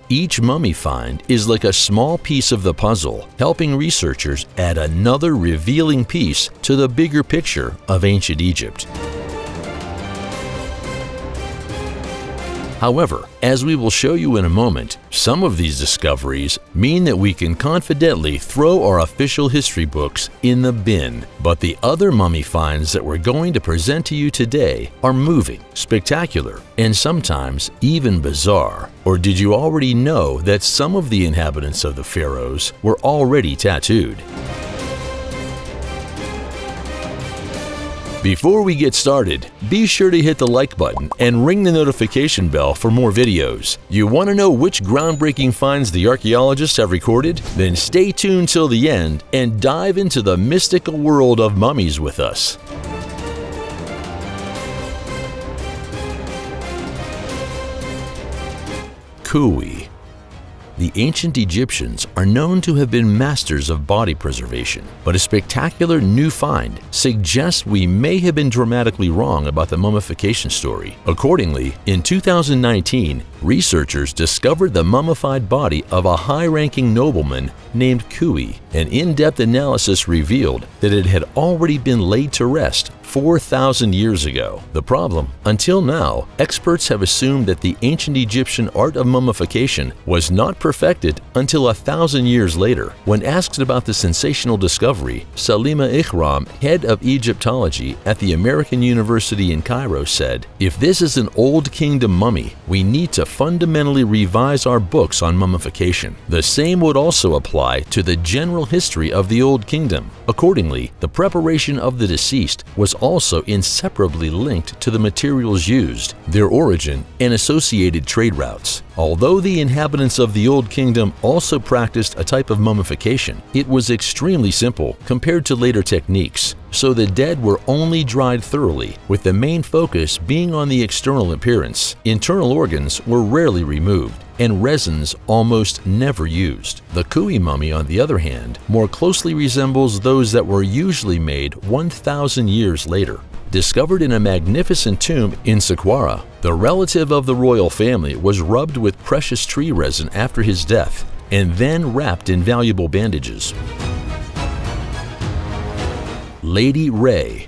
Each mummy find is like a small piece of the puzzle, helping researchers add another revealing piece to the bigger picture of ancient Egypt. However, as we will show you in a moment, some of these discoveries mean that we can confidently throw our official history books in the bin. But the other mummy finds that we're going to present to you today are moving, spectacular, and sometimes even bizarre. Or did you already know that some of the inhabitants of the pharaohs were already tattooed? Before we get started, be sure to hit the like button and ring the notification bell for more videos. You want to know which groundbreaking finds the archaeologists have recorded? Then stay tuned till the end and dive into the mystical world of mummies with us. Kui. The ancient Egyptians are known to have been masters of body preservation, but a spectacular new find suggests we may have been dramatically wrong about the mummification story. Accordingly, in 2019, researchers discovered the mummified body of a high-ranking nobleman named Kui. An in-depth analysis revealed that it had already been laid to rest 4,000 years ago. The problem? Until now, experts have assumed that the ancient Egyptian art of mummification was not perfected until 1,000 years later. When asked about the sensational discovery, Salima Ikram, head of Egyptology at the American University in Cairo, said, "If this is an Old Kingdom mummy, we need to fundamentally revise our books on mummification. The same would also apply to the general history of the Old Kingdom." Accordingly, the preparation of the deceased was also inseparably linked to the materials used, their origin, and associated trade routes. Although the inhabitants of the Old Kingdom also practiced a type of mummification, it was extremely simple compared to later techniques, so the dead were only dried thoroughly, with the main focus being on the external appearance. Internal organs were rarely removed, and resins almost never used. The Kui mummy, on the other hand, more closely resembles those that were usually made 1,000 years later. Discovered in a magnificent tomb in CHINCHORRO, the relative of the royal family was rubbed with precious tree resin after his death and then wrapped in valuable bandages. Lady Ray.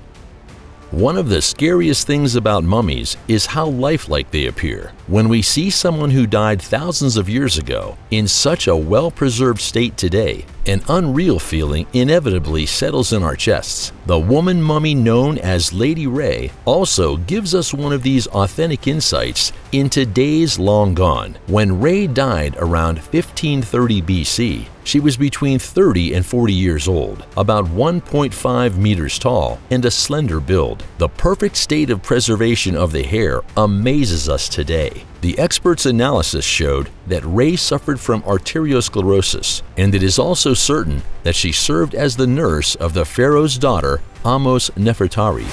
One of the scariest things about mummies is how lifelike they appear. When we see someone who died thousands of years ago in such a well-preserved state today, an unreal feeling inevitably settles in our chests. The woman mummy known as Lady Ray also gives us one of these authentic insights into days long gone. When Ray died around 1530 BC, she was between 30 and 40 years old, about 1.5 meters tall, and a slender build. The perfect state of preservation of the hair amazes us today. The experts' analysis showed that Ray suffered from arteriosclerosis, and it is also certain that she served as the nurse of the pharaoh's daughter, Amos Nefertari.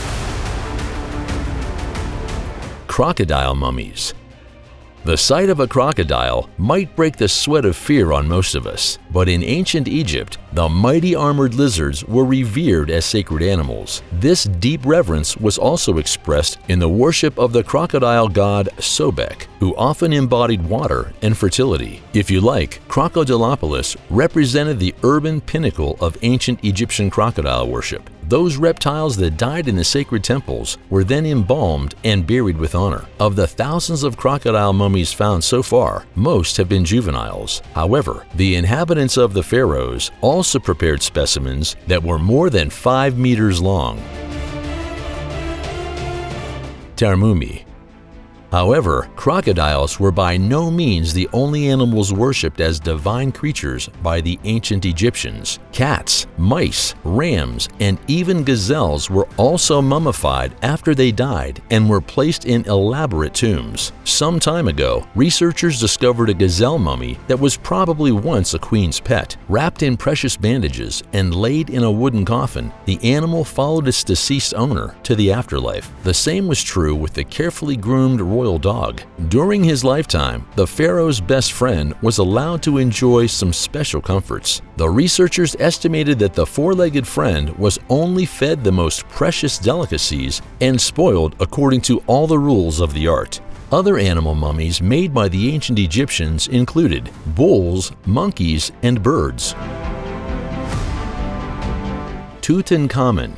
Crocodile mummies. The sight of a crocodile might break the sweat of fear on most of us, but in ancient Egypt, the mighty armored lizards were revered as sacred animals. This deep reverence was also expressed in the worship of the crocodile god Sobek, who often embodied water and fertility. If you like, Crocodilopolis represented the urban pinnacle of ancient Egyptian crocodile worship. Those reptiles that died in the sacred temples were then embalmed and buried with honor. Of the thousands of crocodile mummies found so far, most have been juveniles. However, the inhabitants of the pharaohs also prepared specimens that were more than 5 meters long. Termumi. However, crocodiles were by no means the only animals worshipped as divine creatures by the ancient Egyptians. Cats, mice, rams, and even gazelles were also mummified after they died and were placed in elaborate tombs. Some time ago, researchers discovered a gazelle mummy that was probably once a queen's pet. Wrapped in precious bandages and laid in a wooden coffin, the animal followed its deceased owner to the afterlife. The same was true with the carefully groomed royal dog. During his lifetime, the pharaoh's best friend was allowed to enjoy some special comforts. The researchers estimated that the four-legged friend was only fed the most precious delicacies and spoiled according to all the rules of the art. Other animal mummies made by the ancient Egyptians included bulls, monkeys, and birds. Tutankhamun.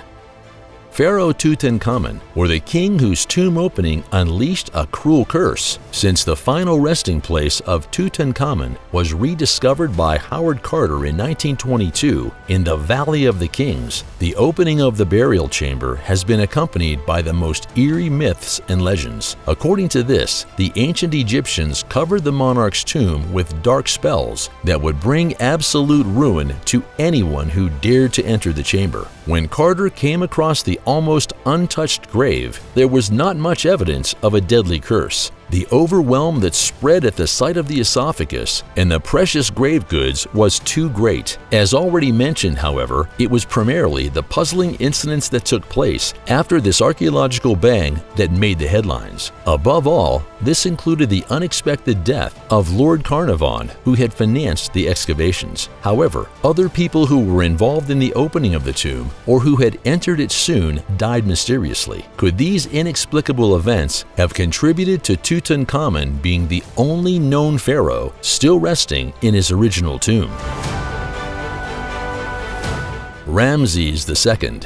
Pharaoh Tutankhamun, or the king whose tomb opening unleashed a cruel curse, since the final resting place of Tutankhamun was rediscovered by Howard Carter in 1922 in the Valley of the Kings. The opening of the burial chamber has been accompanied by the most eerie myths and legends. According to this, the ancient Egyptians covered the monarch's tomb with dark spells that would bring absolute ruin to anyone who dared to enter the chamber. When Carter came across the almost untouched grave, there was not much evidence of a deadly curse. The overwhelm that spread at the sight of the esophagus and the precious grave goods was too great. As already mentioned, however, it was primarily the puzzling incidents that took place after this archaeological bang that made the headlines. Above all, this included the unexpected death of Lord Carnarvon, who had financed the excavations. However, other people who were involved in the opening of the tomb or who had entered it soon died mysteriously. Could these inexplicable events have contributed to Tutankhamun being the only known pharaoh still resting in his original tomb? Ramses II.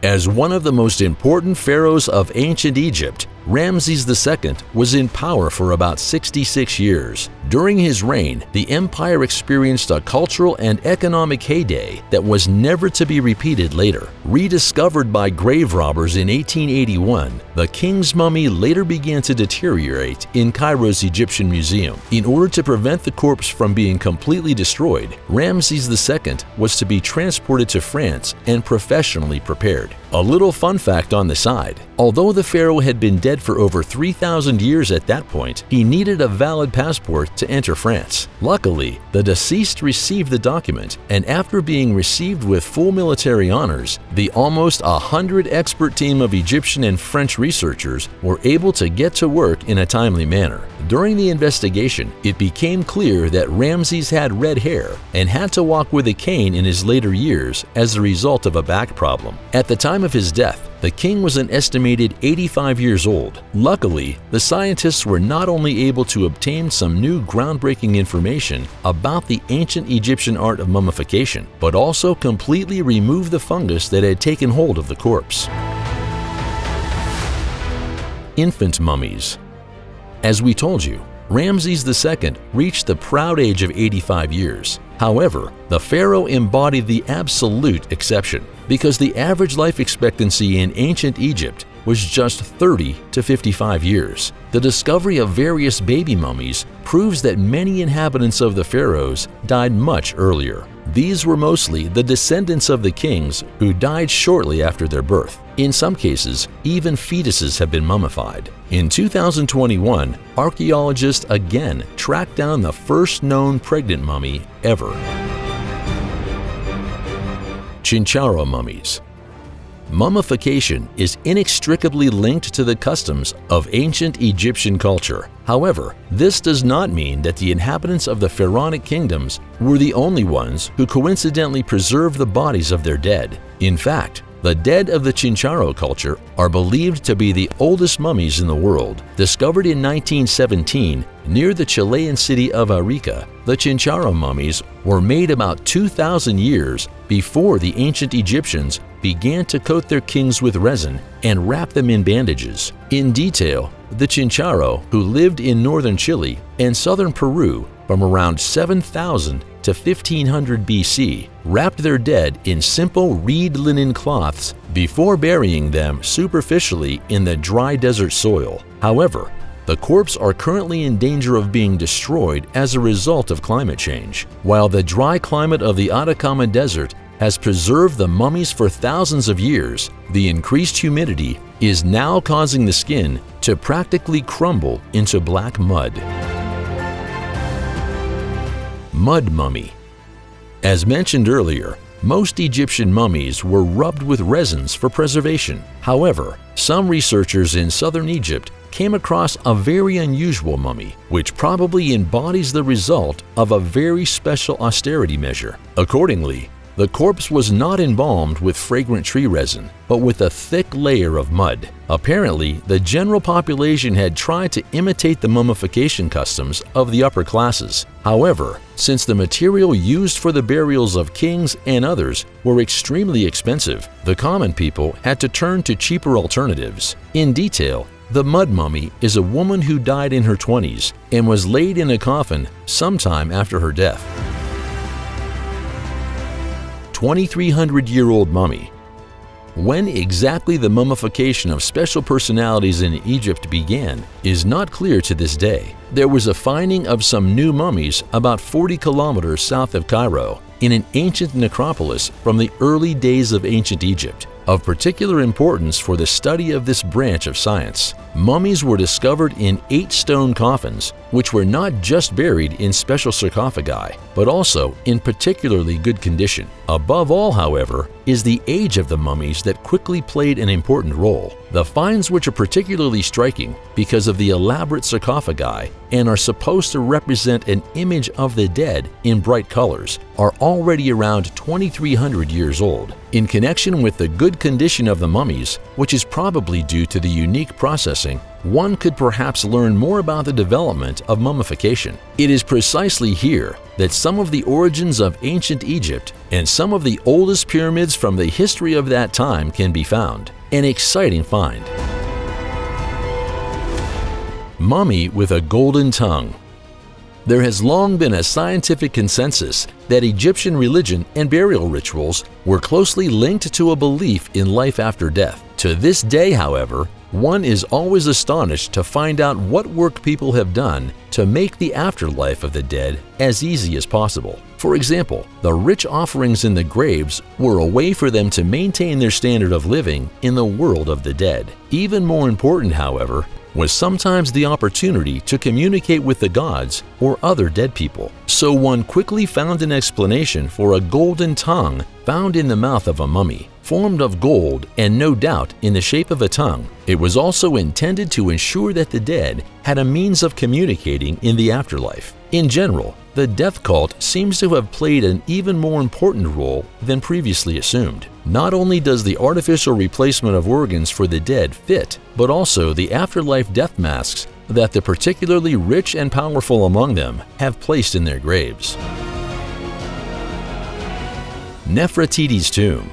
As one of the most important pharaohs of ancient Egypt, Ramses II was in power for about 66 years. During his reign, the empire experienced a cultural and economic heyday that was never to be repeated later. Rediscovered by grave robbers in 1881, the king's mummy later began to deteriorate in Cairo's Egyptian Museum. In order to prevent the corpse from being completely destroyed, Ramses II was to be transported to France and professionally prepared. A little fun fact on the side: although the pharaoh had been dead for over 3,000 years at that point, he needed a valid passport to enter France. Luckily, the deceased received the document, and after being received with full military honors, the almost 100 expert team of Egyptian and French researchers were able to get to work in a timely manner. During the investigation, it became clear that Ramses had red hair and had to walk with a cane in his later years as a result of a back problem. At the time of his death, the king was an estimated 85 years old. Luckily, the scientists were not only able to obtain some new groundbreaking information about the ancient Egyptian art of mummification, but also completely remove the fungus that had taken hold of the corpse. Infant mummies. As we told you, Ramses II reached the proud age of 85 years. However, the pharaoh embodied the absolute exception, because the average life expectancy in ancient Egypt was just 30 to 55 years. The discovery of various baby mummies proves that many inhabitants of the pharaohs died much earlier. These were mostly the descendants of the kings who died shortly after their birth. In some cases, even fetuses have been mummified. In 2021, archaeologists again tracked down the first known pregnant mummy ever. CHINCHORRO mummies. Mummification is inextricably linked to the customs of ancient Egyptian culture. However, this does not mean that the inhabitants of the pharaonic kingdoms were the only ones who coincidentally preserved the bodies of their dead. In fact, the dead of the CHINCHORRO culture are believed to be the oldest mummies in the world. Discovered in 1917 near the Chilean city of Arica, the CHINCHORRO mummies were made about 2,000 years before the ancient Egyptians began to coat their kings with resin and wrap them in bandages. In detail, the CHINCHORRO, who lived in northern Chile and southern Peru from around 7,000 to 1500 BC, wrapped their dead in simple reed linen cloths before burying them superficially in the dry desert soil. However, the corpses are currently in danger of being destroyed as a result of climate change. While the dry climate of the Atacama Desert has preserved the mummies for thousands of years, the increased humidity is now causing the skin to practically crumble into black mud. Mud mummy. As mentioned earlier, most Egyptian mummies were rubbed with resins for preservation. However, some researchers in southern Egypt came across a very unusual mummy, which probably embodies the result of a very special austerity measure. Accordingly, The corpse was not embalmed with fragrant tree resin, but with a thick layer of mud. Apparently, the general population had tried to imitate the mummification customs of the upper classes. However, since the material used for the burials of kings and others were extremely expensive, the common people had to turn to cheaper alternatives. In detail, the mud mummy is a woman who died in her 20s and was laid in a coffin sometime after her death. 2,300-year-old mummy. When exactly the mummification of special personalities in Egypt began is not clear to this day. There was a finding of some new mummies about 40 kilometers south of Cairo in an ancient necropolis from the early days of ancient Egypt. Of particular importance for the study of this branch of science, mummies were discovered in 8 stone coffins, which were not just buried in special sarcophagi, but also in particularly good condition. Above all, however, is the age of the mummies that quickly played an important role. The finds, which are particularly striking because of the elaborate sarcophagi and are supposed to represent an image of the dead in bright colors, are already around 2,300 years old. In connection with the good condition of the mummies, which is probably due to the unique processing, one could perhaps learn more about the development of mummification. It is precisely here that some of the origins of ancient Egypt and some of the oldest pyramids from the history of that time can be found. An exciting find. Mummy with a golden tongue. There has long been a scientific consensus that Egyptian religion and burial rituals were closely linked to a belief in life after death. To this day, however, one is always astonished to find out what work people have done to make the afterlife of the dead as easy as possible. For example, the rich offerings in the graves were a way for them to maintain their standard of living in the world of the dead. Even more important, however, was sometimes the opportunity to communicate with the gods or other dead people. So one quickly found an explanation for a golden tongue found in the mouth of a mummy. Formed of gold and no doubt in the shape of a tongue, it was also intended to ensure that the dead had a means of communicating in the afterlife. In general, the death cult seems to have played an even more important role than previously assumed. Not only does the artificial replacement of organs for the dead fit, but also the afterlife death masks that the particularly rich and powerful among them have placed in their graves. Nefertiti's tomb.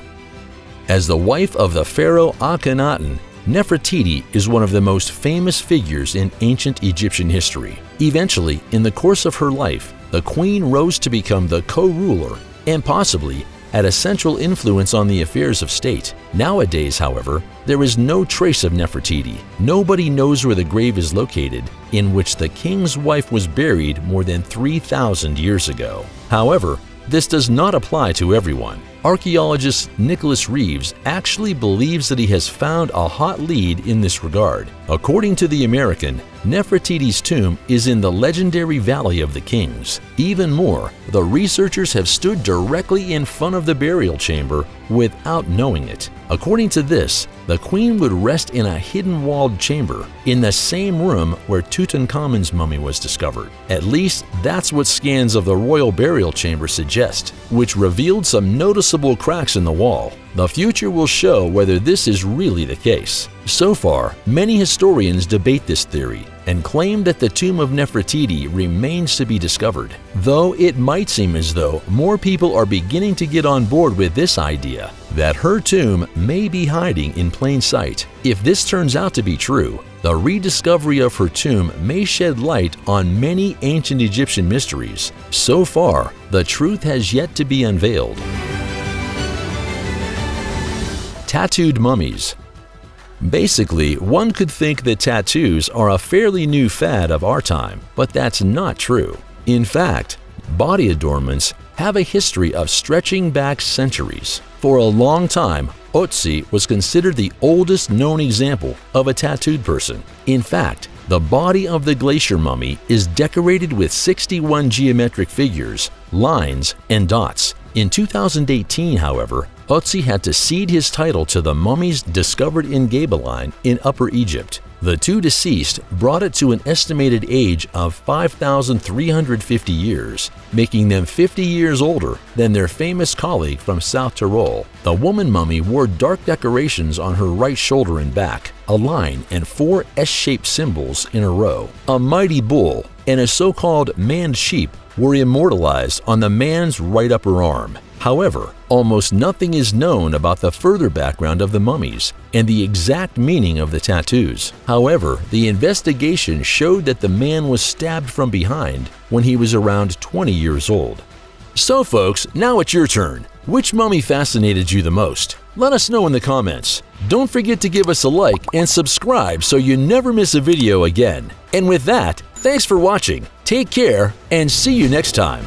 As the wife of the pharaoh Akhenaten, Nefertiti is one of the most famous figures in ancient Egyptian history. Eventually, in the course of her life, the queen rose to become the co-ruler and possibly had a central influence on the affairs of state. Nowadays, however, there is no trace of Nefertiti. Nobody knows where the grave is located in which the king's wife was buried more than 3,000 years ago. However, this does not apply to everyone. Archaeologist Nicholas Reeves actually believes that he has found a hot lead in this regard. According to The American, Nefertiti's tomb is in the legendary Valley of the Kings. Even more, the researchers have stood directly in front of the burial chamber without knowing it. According to this, the queen would rest in a hidden walled chamber in the same room where Tutankhamun's mummy was discovered. At least that's what scans of the royal burial chamber suggest, which revealed some noticeable cracks in the wall. The future will show whether this is really the case. So far, many historians debate this theory and claim that the tomb of Nefertiti remains to be discovered, though it might seem as though more people are beginning to get on board with this idea that her tomb may be hiding in plain sight. If this turns out to be true, the rediscovery of her tomb may shed light on many ancient Egyptian mysteries. So far, the truth has yet to be unveiled. Tattooed mummies. Basically, one could think that tattoos are a fairly new fad of our time, but that's not true. In fact, body adornments have a history of stretching back centuries. For a long time, Otzi was considered the oldest known example of a tattooed person. In fact, the body of the glacier mummy is decorated with 61 geometric figures, lines, and dots, In 2018, however, Ötzi had to cede his title to the mummies discovered in Gabeline in Upper Egypt. The two deceased brought it to an estimated age of 5,350 years, making them 50 years older than their famous colleague from South Tyrol. The woman mummy wore dark decorations on her right shoulder and back, a line and 4 S-shaped symbols in a row. A mighty bull and a so-called maned sheep were immortalized on the man's right upper arm. However, almost nothing is known about the further background of the mummies and the exact meaning of the tattoos. However, the investigation showed that the man was stabbed from behind when he was around 20 years old. So folks, now it's your turn. Which mummy fascinated you the most? Let us know in the comments. Don't forget to give us a like and subscribe so you never miss a video again. And with that, thanks for watching, take care, and see you next time.